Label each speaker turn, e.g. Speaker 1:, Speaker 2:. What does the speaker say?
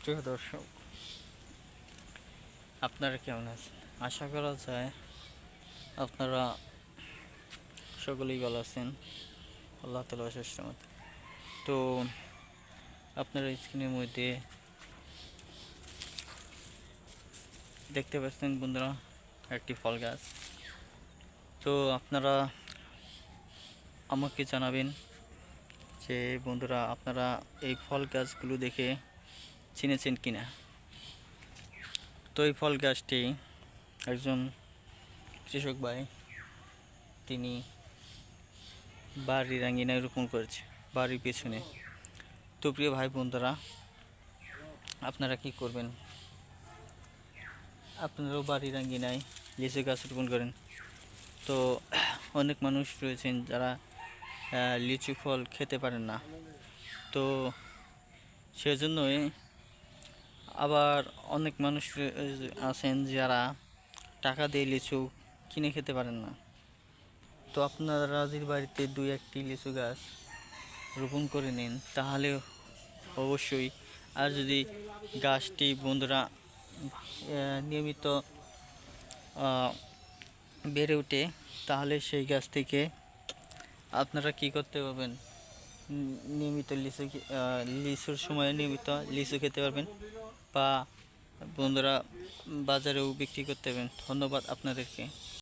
Speaker 1: প্রিয় দর্শক, আপনারা কেমন আছেন? আশা করা যায় আপনারা সকলেই ভালো আছেন, আল্লাহ তাআলার অশেষ রহমতে। তো আপনারা স্ক্রিনের মধ্যে দেখতে পাচ্ছেন বন্ধুরা, একটি ফল গাছ। তো আপনারা আমাকে জানাবেন যে বন্ধুরা, আপনারা এই ফল গাছগুলো দেখে চিনেছেন কিনা। তো এই ফল গাছটি একজন কৃষক ভাই তিনি বাড়ির আঙিনায় রোপণ করেছে, বাড়ির পেছনে। তো প্রিয় ভাই বন্ধুরা, আপনারা কি করবেন? আপনারাও বাড়ির আঙিনায় লিচু গাছ রোপণ করেন। তো অনেক মানুষ রয়েছেন যারা লিচু ফল খেতে পারেন না। তো সেজন্যই আবার অনেক মানুষ আছেন যারা টাকা দিয়ে লিচু কিনে খেতে পারেন না। তো আপনারা যদি বাড়িতে দুই একটি লিচু গাছ রোপণ করে নিন তাহলে অবশ্যই, আর যদি গাছটি বন্ধুরা নিয়মিত বেড়ে ওঠে তাহলে সেই গাছ থেকে আপনারা কি করতে পারবেন, নিয়মিত লিচুর সময় নিয়মিত লিচু খেতে পারবেন, বা বন্ধুরা বাজারেও বিক্রি করতে পারবেন। ধন্যবাদ আপনাদেরকে।